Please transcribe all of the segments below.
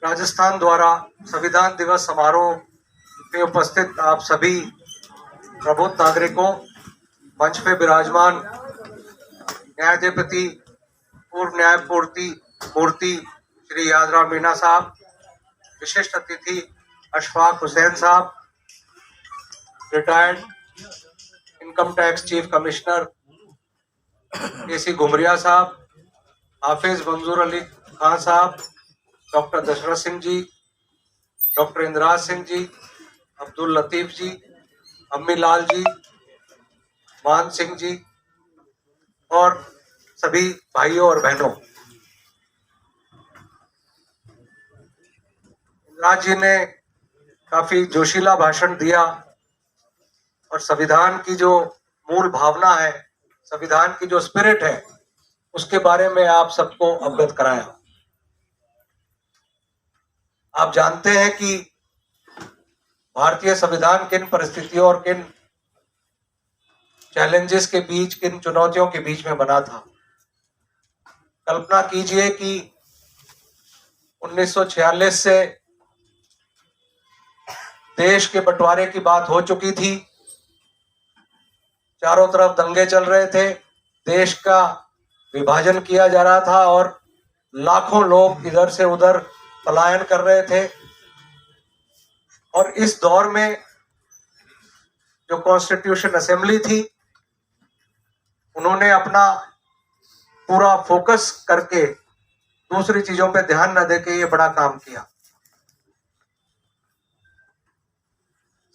राजस्थान द्वारा संविधान दिवस समारोह में उपस्थित आप सभी प्रबुद्ध नागरिकों, मंच पे विराजमान न्यायाधिपति पूर्व न्यायमूर्ति श्री यादराव मीणा साहब, विशिष्ट अतिथि अशफाक हुसैन साहब, retired income tax chief commissioner AC Ghumaria साहब, हाफिज मंजूर अली खान साहब, डॉक्टर दशरथ सिंह जी, डॉक्टर इंद्राज सिंह जी, अब्दुल लतीफ जी, अम्मी लाल जी, मान सिंह जी और सभी भाइयों और बहनों, इंद्राज जी ने काफी जोशीला भाषण दिया और संविधान की जो मूल भावना है, संविधान की जो स्पिरिट है, उसके बारे में आप सबको अवगत कराया। आप जानते हैं कि भारतीय संविधान किन परिस्थितियों और किन चैलेंजेस के बीच, किन चुनौतियों के बीच में बना था। कल्पना कीजिए कि 1946 से देश के बंटवारे की बात हो चुकी थी, चारों तरफ दंगे चल रहे थे, देश का विभाजन किया जा रहा था और लाखों लोग इधर से उधर पलायन कर रहे थे। और इस दौर में जो कॉन्स्टिट्यूशन असेंबली थी, उन्होंने अपना पूरा फोकस करके दूसरी चीजों पे ध्यान न देके ये बड़ा काम किया।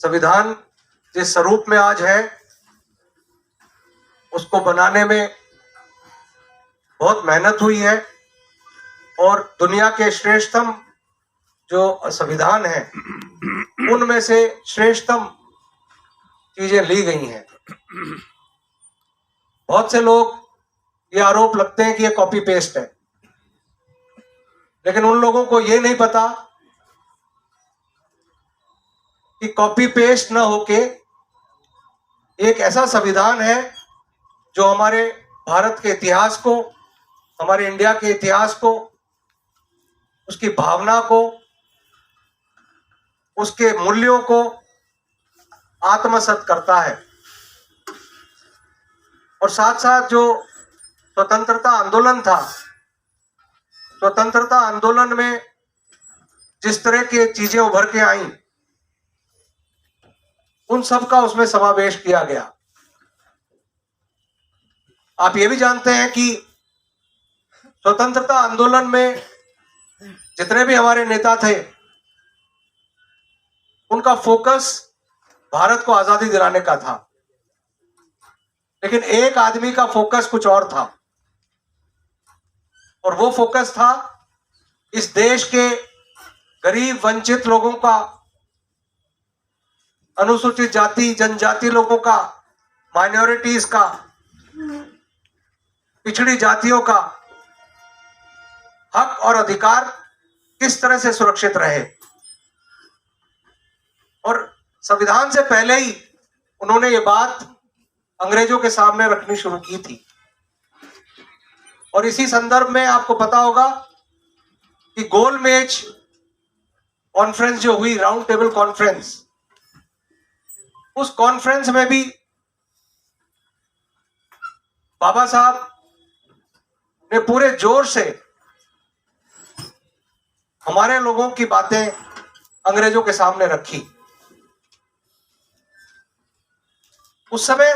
संविधान जिस स्वरूप में आज है, उसको बनाने में बहुत मेहनत हुई है और दुनिया के श्रेष्ठतम जो संविधान है, उनमें से श्रेष्ठतम चीजें ली गई हैं। बहुत से लोग ये आरोप लगते हैं कि ये कॉपी पेस्ट है, लेकिन उन लोगों को ये नहीं पता कि कॉपी पेस्ट न होके एक ऐसा संविधान है जो हमारे भारत के इतिहास को, हमारे इंडिया के इतिहास को, उसकी भावना को, उसके मूल्यों को आत्मसात करता है। और साथ साथ जो स्वतंत्रता आंदोलन था, स्वतंत्रता आंदोलन में जिस तरह की चीजें उभर के आई, उन सब का उसमें समावेश किया गया। आप ये भी जानते हैं कि स्वतंत्रता आंदोलन में जितने भी हमारे नेता थे, उनका फोकस भारत को आजादी दिलाने का था, लेकिन एक आदमी का फोकस कुछ और था, और वो फोकस था इस देश के गरीब वंचित लोगों का, अनुसूचित जाति जनजाति लोगों का, माइनॉरिटीज का, पिछड़ी जातियों का हक और अधिकार किस तरह से सुरक्षित रहे। और संविधान से पहले ही उन्होंने ये बात अंग्रेजों के सामने रखनी शुरू की थी। और इसी संदर्भ में आपको पता होगा कि गोलमेज कॉन्फ्रेंस जो हुई, राउंड टेबल कॉन्फ्रेंस, उस कॉन्फ्रेंस में भी बाबा साहब ने पूरे जोर से हमारे लोगों की बातें अंग्रेजों के सामने रखी। उस समय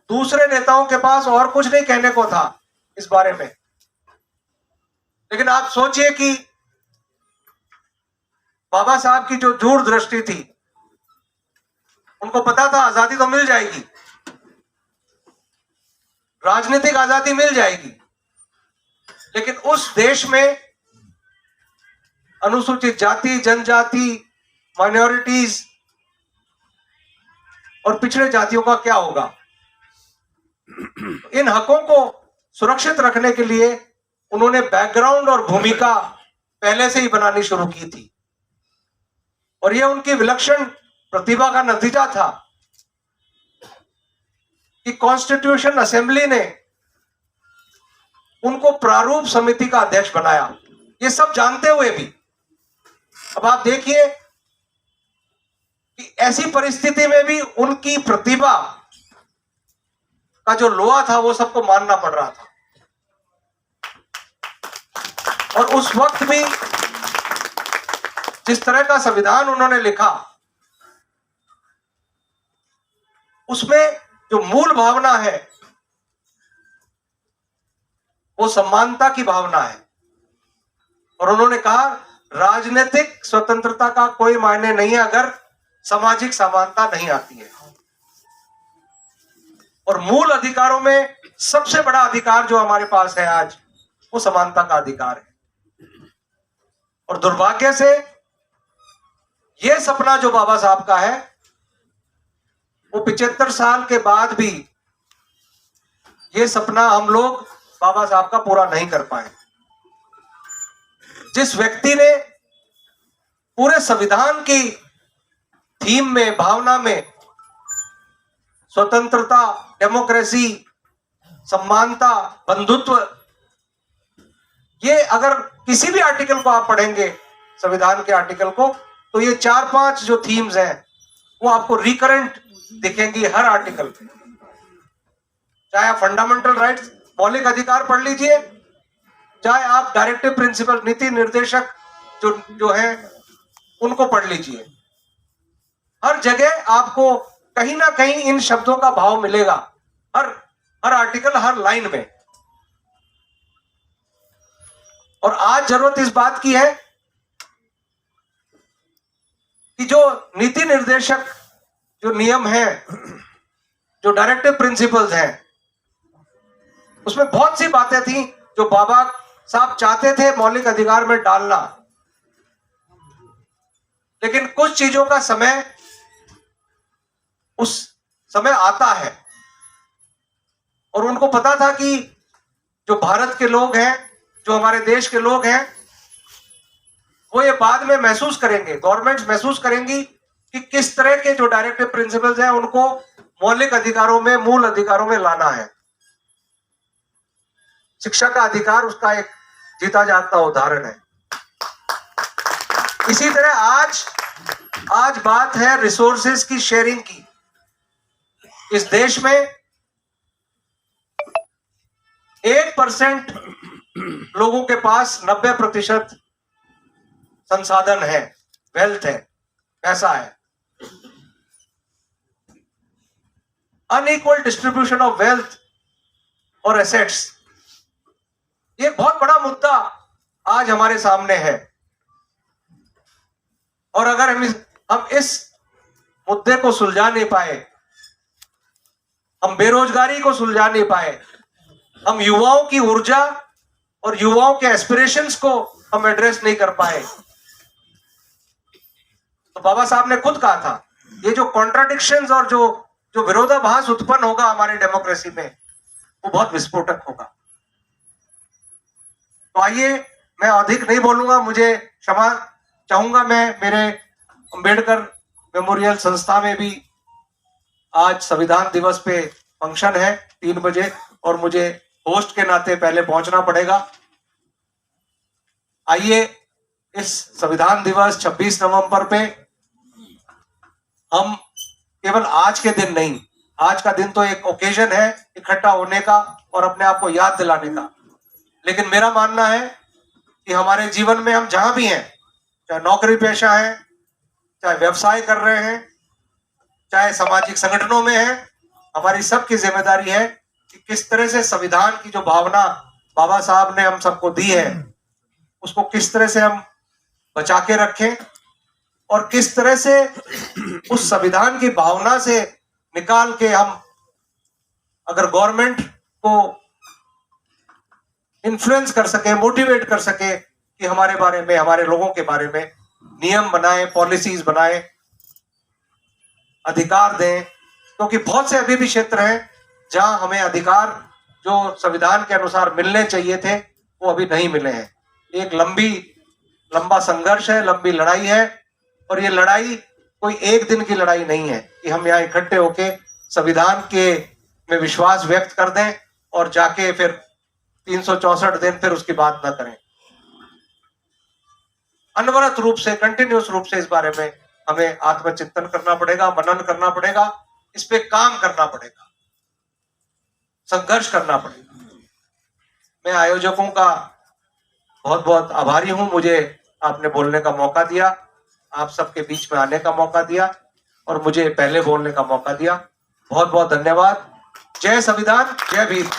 दूसरे नेताओं के पास और कुछ नहीं कहने को था इस बारे में, लेकिन आप सोचिए कि बाबा साहब की जो दूरदृष्टि थी, उनको पता था आजादी तो मिल जाएगी, राजनीतिक आजादी मिल जाएगी, लेकिन उस देश में अनुसूचित जाति जनजाति, माइनॉरिटीज और पिछड़े जातियों का क्या होगा। इन हकों को सुरक्षित रखने के लिए उन्होंने बैकग्राउंड और भूमिका पहले से ही बनानी शुरू की थी, और यह उनकी विलक्षण प्रतिभा का नतीजा था कि कॉन्स्टिट्यूशन असेंबली ने उनको प्रारूप समिति का अध्यक्ष बनाया। ये सब जानते हुए भी अब आप देखिए कि ऐसी परिस्थिति में भी उनकी प्रतिभा का जो लोहा था वो सबको मानना पड़ रहा था। और उस वक्त भी जिस तरह का संविधान उन्होंने लिखा, उसमें जो मूल भावना है वो समानता की भावना है। और उन्होंने कहा राजनीतिक स्वतंत्रता का कोई मायने नहीं है अगर सामाजिक समानता नहीं आती है। और मूल अधिकारों में सबसे बड़ा अधिकार जो हमारे पास है आज, वो समानता का अधिकार है। और दुर्भाग्य से ये सपना जो बाबा साहब का है, वो 75 साल के बाद भी ये सपना हम लोग बाबा साहब का पूरा नहीं कर पाए। जिस व्यक्ति ने पूरे संविधान की थीम में, भावना में स्वतंत्रता, डेमोक्रेसी, समानता, बंधुत्व, ये अगर किसी भी आर्टिकल को आप पढ़ेंगे, संविधान के आर्टिकल को, तो ये 4-5 जो थीम्स हैं वो आपको रिकरेंट दिखेंगी हर आर्टिकल पे। चाहे आप फंडामेंटल राइट्स, मौलिक अधिकार पढ़ लीजिए, चाहे आप डायरेक्टिव प्रिंसिपल, नीति निर्देशक जो है उनको पढ़ लीजिए। हर जगह आपको कहीं ना कहीं इन शब्दों का भाव मिलेगा, हर आर्टिकल, हर लाइन में। और आज जरूरत इस बात की है कि जो नीति निर्देशक जो नियम है, जो डायरेक्टिव प्रिंसिपल्स हैं, उसमें बहुत सी बातें थी जो बाबा साहब चाहते थे मौलिक अधिकार में डालना, लेकिन कुछ चीजों का समय उस समय आता है। और उनको पता था कि जो भारत के लोग हैं, जो हमारे देश के लोग हैं, वो ये बाद में महसूस करेंगे, गवर्नमेंट्स महसूस करेंगी कि किस तरह के जो डायरेक्टिव प्रिंसिपल्स हैं उनको मौलिक अधिकारों में, मूल अधिकारों में लाना है। शिक्षा का अधिकार उसका एक जीता जागता उदाहरण है। इसी तरह आज बात है रिसोर्सेज की शेयरिंग की। इस देश में 1% लोगों के पास 90% संसाधन है, वेल्थ है, पैसा है। अनइक्वल डिस्ट्रीब्यूशन ऑफ वेल्थ और एसेट्स, ये बहुत बड़ा मुद्दा आज हमारे सामने है। और अगर हम इस मुद्दे को सुलझा नहीं पाए, हम बेरोजगारी को सुलझा नहीं पाए, हम युवाओं की ऊर्जा और युवाओं के एस्पिरेशंस को हम एड्रेस नहीं कर पाए, तो बाबा साहब ने खुद कहा था ये जो कॉन्ट्राडिक्शंस और जो विरोधाभास उत्पन्न होगा हमारी डेमोक्रेसी में, वो बहुत विस्फोटक होगा। तो आइए, मैं अधिक नहीं बोलूंगा, मुझे क्षमा चाहूंगा। मैं मेरे अंबेडकर मेमोरियल संस्था में भी आज संविधान दिवस पे फंक्शन है 3 बजे, और मुझे होस्ट के नाते पहले पहुंचना पड़ेगा। आइए, इस संविधान दिवस 26 नवंबर पे हम केवल आज के दिन नहीं, आज का दिन तो एक ओकेजन है इकट्ठा होने का और अपने आप को याद दिलाने का, लेकिन मेरा मानना है कि हमारे जीवन में हम जहां भी हैं, चाहे नौकरी पेशा है, चाहे व्यवसाय कर रहे हैं, चाहे सामाजिक संगठनों में है, हमारी सबकी जिम्मेदारी है कि किस तरह से संविधान की जो भावना बाबा साहब ने हम सबको दी है, उसको किस तरह से हम बचा के रखें, और किस तरह से उस संविधान की भावना से निकाल के हम अगर गवर्नमेंट को इन्फ्लुएंस कर सके, मोटिवेट कर सके कि हमारे बारे में, हमारे लोगों के बारे में नियम बनाए, पॉलिसीज बनाए, अधिकार दें। क्योंकि बहुत से अभी भी क्षेत्र हैं जहां हमें अधिकार जो संविधान के अनुसार मिलने चाहिए थे वो अभी नहीं मिले हैं। एक लंबा संघर्ष है, लंबी लड़ाई है, और ये लड़ाई कोई एक दिन की लड़ाई नहीं है कि हम यहाँ इकट्ठे होके संविधान के में विश्वास व्यक्त कर दें और जाके फिर 364 दिन फिर उसकी बात ना करें। अनवरत रूप से, कंटिन्यूस रूप से इस बारे में हमें आत्मचिंतन करना पड़ेगा, मनन करना पड़ेगा, इस पे काम करना पड़ेगा, संघर्ष करना पड़ेगा। मैं आयोजकों का बहुत बहुत आभारी हूं, मुझे आपने बोलने का मौका दिया, आप सबके बीच में आने का मौका दिया और मुझे पहले बोलने का मौका दिया। बहुत बहुत धन्यवाद। जय संविधान, जय भीम।